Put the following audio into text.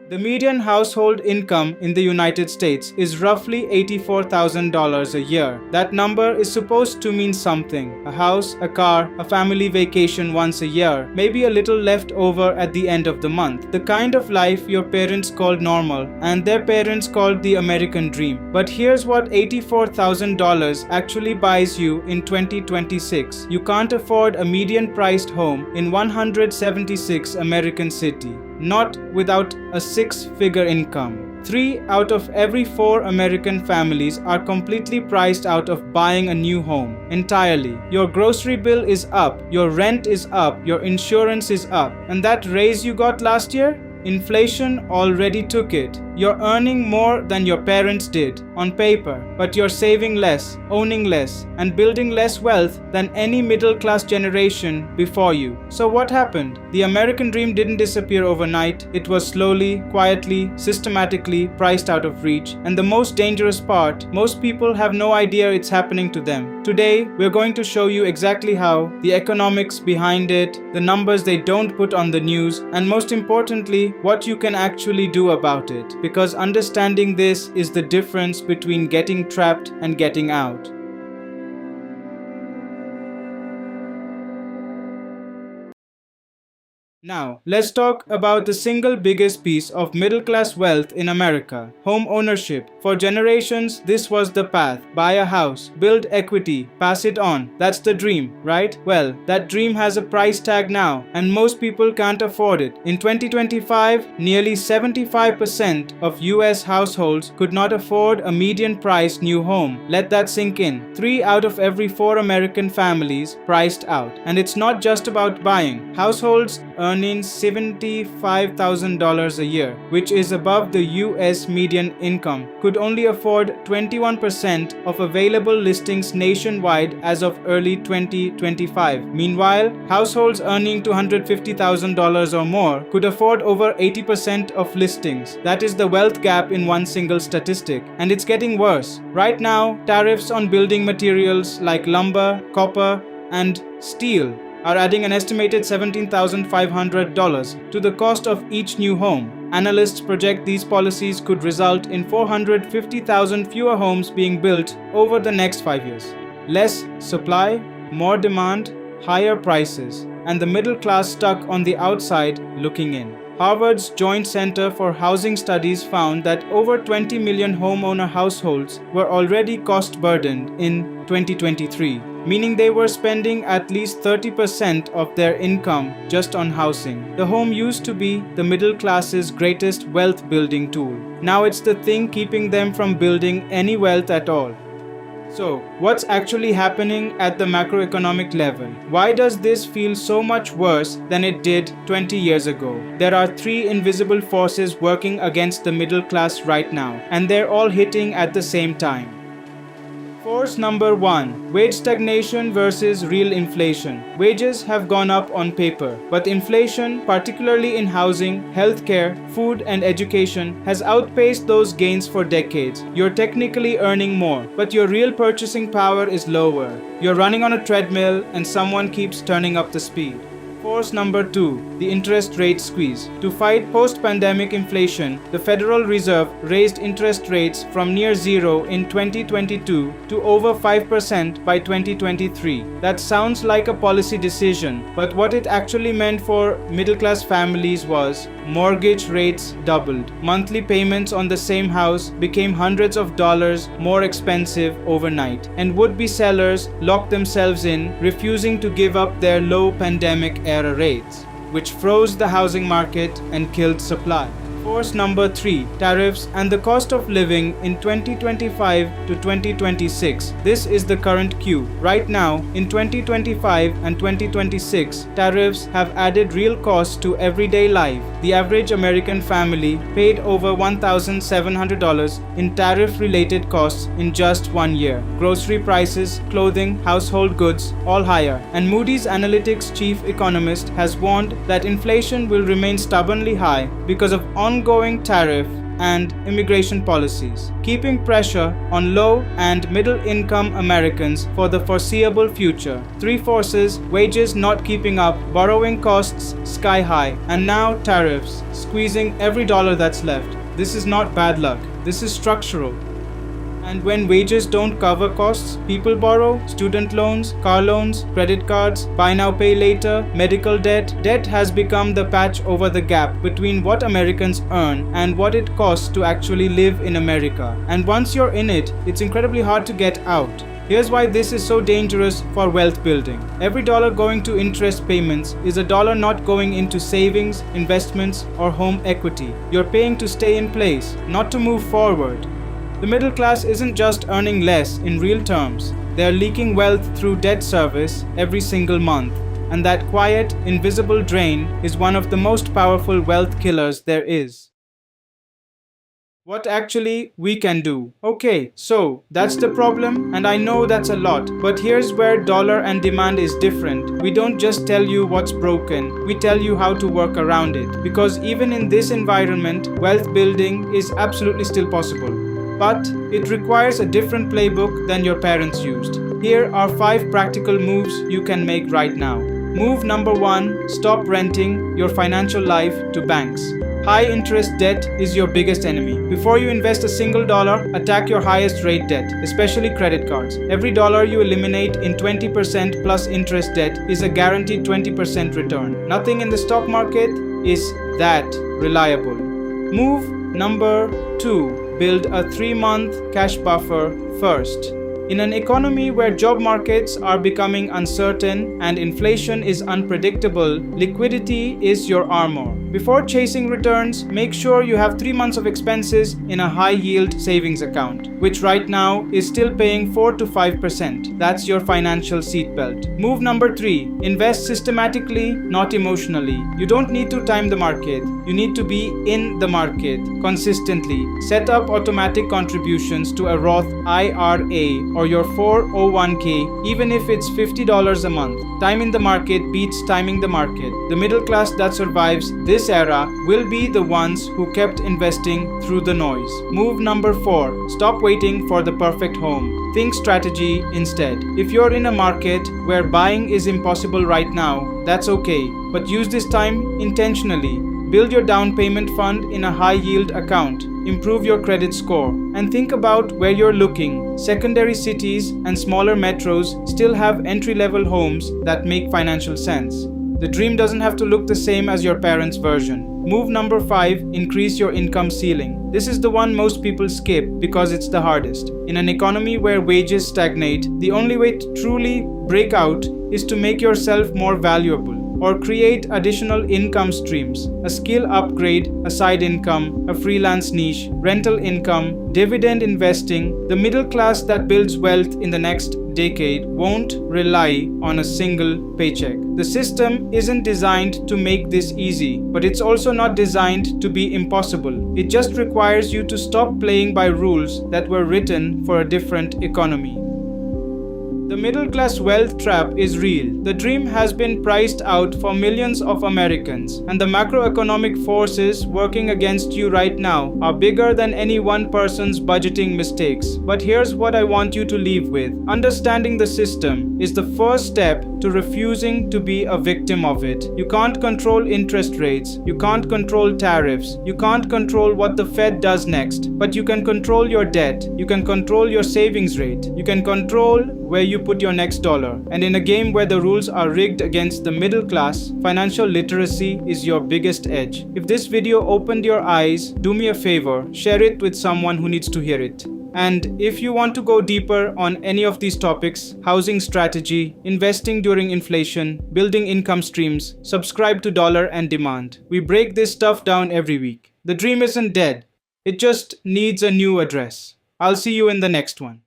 The median household income in the United States is roughly $84,000 a year. That number is supposed to mean something: a house, a car, a family vacation once a year, maybe a little left over at the end of the month. The kind of life your parents called normal and their parents called the American dream. But here's what $84,000 actually buys you in 2026. You can't afford a median-priced home in 176 American cities. Not without a six-figure income. 3 out of every 4 American families are completely priced out of buying a new home entirely. Your grocery bill is up, your rent is up, your insurance is up. And that raise you got last year? Inflation already took it. You're earning more than your parents did on paper, but you're saving less, owning less, and building less wealth than any middle-class generation before you. So what happened? The American dream didn't disappear overnight. It was slowly, quietly, systematically priced out of reach. And the most dangerous part, most people have no idea it's happening to them. Today, we're going to show you exactly how, the economics behind it, the numbers they don't put on the news, and most importantly, what you can actually do about it. Because understanding this is the difference between getting trapped and getting out. Now, let's talk about the single biggest piece of middle-class wealth in America: home ownership. For generations, this was the path. Buy a house, build equity, pass it on. That's the dream, right? Well, that dream has a price tag now, and most people can't afford it. In 2025, nearly 75% of US households could not afford a median-priced new home. Let that sink in. 3 out of every 4 American families priced out. And it's not just about buying. Households earning $75,000 a year, which is above the US median income, could only afford 21% of available listings nationwide as of early 2025. Meanwhile, households earning $250,000 or more could afford over 80% of listings. That is the wealth gap in one single statistic. And it's getting worse. Right now, tariffs on building materials like lumber, copper, and steel are adding an estimated $17,500 to the cost of each new home. Analysts project these policies could result in 450,000 fewer homes being built over the next 5 years. Less supply, more demand, higher prices, and the middle class stuck on the outside looking in. Harvard's Joint Center for Housing Studies found that over 20 million homeowner households were already cost-burdened in 2023, meaning they were spending at least 30% of their income just on housing. The home used to be the middle class's greatest wealth-building tool. Now it's the thing keeping them from building any wealth at all. So, what's actually happening at the macroeconomic level? Why does this feel so much worse than it did 20 years ago? There are 3 invisible forces working against the middle class right now, and they're all hitting at the same time. Force number 1. Wage stagnation versus real inflation. Wages have gone up on paper, but inflation, particularly in housing, healthcare, food, and education, has outpaced those gains for decades. You're technically earning more, but your real purchasing power is lower. You're running on a treadmill and someone keeps turning up the speed. Force number 2, the interest rate squeeze. To fight post-pandemic inflation, the Federal Reserve raised interest rates from near zero in 2022 to over 5% by 2023. That sounds like a policy decision, but what it actually meant for middle-class families was mortgage rates doubled. Monthly payments on the same house became hundreds of dollars more expensive overnight, and would-be sellers locked themselves in, refusing to give up their low pandemic-era rates, which froze the housing market and killed supply. Force number 3, tariffs and the cost of living in 2025 to 2026. This is the current queue. Right now, in 2025 and 2026, tariffs have added real costs to everyday life. The average American family paid over $1,700 in tariff-related costs in just 1 year. Grocery prices, clothing, household goods, all higher. And Moody's Analytics chief economist has warned that inflation will remain stubbornly high because of ongoing tariff and immigration policies, keeping pressure on low and middle income Americans for the foreseeable future. Three forces: wages not keeping up, borrowing costs sky high, and now tariffs, squeezing every dollar that's left. This is not bad luck, this is structural. And when wages don't cover costs, people borrow, student loans, car loans, credit cards, buy now pay later, medical debt. Debt has become the patch over the gap between what Americans earn and what it costs to actually live in America. And once you're in it, it's incredibly hard to get out. Here's why this is so dangerous for wealth building. Every dollar going to interest payments is a dollar not going into savings, investments, or home equity. You're paying to stay in place, not to move forward. The middle class isn't just earning less in real terms, they're leaking wealth through debt service every single month. And that quiet, invisible drain is one of the most powerful wealth killers there is. What actually we can do? Okay, so that's the problem, and I know that's a lot, but here's where Dollar&Demand is different. We don't just tell you what's broken, we tell you how to work around it. Because even in this environment, wealth building is absolutely still possible. But it requires a different playbook than your parents used. Here are 5 practical moves you can make right now. Move number 1, stop renting your financial life to banks. High interest debt is your biggest enemy. Before you invest a single dollar, attack your highest rate debt, especially credit cards. Every dollar you eliminate in 20% plus interest debt is a guaranteed 20% return. Nothing in the stock market is that reliable. Move number 2. Build a 3-month cash buffer first. In an economy where job markets are becoming uncertain and inflation is unpredictable, liquidity is your armor. Before chasing returns, make sure you have 3 months of expenses in a high-yield savings account, which right now is still paying 4 to 5%. That's your financial seatbelt. Move number 3. Invest systematically, not emotionally. You don't need to time the market. You need to be in the market consistently. Set up automatic contributions to a Roth IRA or your 401k, even if it's $50 a month. Timing the market beats timing the market. The middle class that survives this era will be the ones who kept investing through the noise. Move number 4. Stop waiting for the perfect home. Think strategy instead. If you're in a market where buying is impossible right now, that's okay, but use this time intentionally. Build your down payment fund in a high-yield account. Improve your credit score. And think about where you're looking. Secondary cities and smaller metros still have entry-level homes that make financial sense. The dream doesn't have to look the same as your parents' version. Move number 5. Increase your income ceiling. This is the one most people skip because it's the hardest. In an economy where wages stagnate, the only way to truly break out is to make yourself more valuable, or create additional income streams, a skill upgrade, a side income, a freelance niche, rental income, dividend investing. The middle class that builds wealth in the next decade won't rely on a single paycheck. The system isn't designed to make this easy, but it's also not designed to be impossible. It just requires you to stop playing by rules that were written for a different economy. The middle class wealth trap is real. The dream has been priced out for millions of Americans, and the macroeconomic forces working against you right now are bigger than any one person's budgeting mistakes. But here's what I want you to leave with. Understanding the system is the first step to refusing to be a victim of it. You can't control interest rates, you can't control tariffs, you can't control what the Fed does next, but you can control your debt, you can control your savings rate, you can control where you put your next dollar. And in a game where the rules are rigged against the middle class, financial literacy is your biggest edge. If this video opened your eyes, do me a favor, share it with someone who needs to hear it. And if you want to go deeper on any of these topics, housing strategy, investing during inflation, building income streams, subscribe to Dollar&Demand. We break this stuff down every week. The dream isn't dead. It just needs a new address. I'll see you in the next one.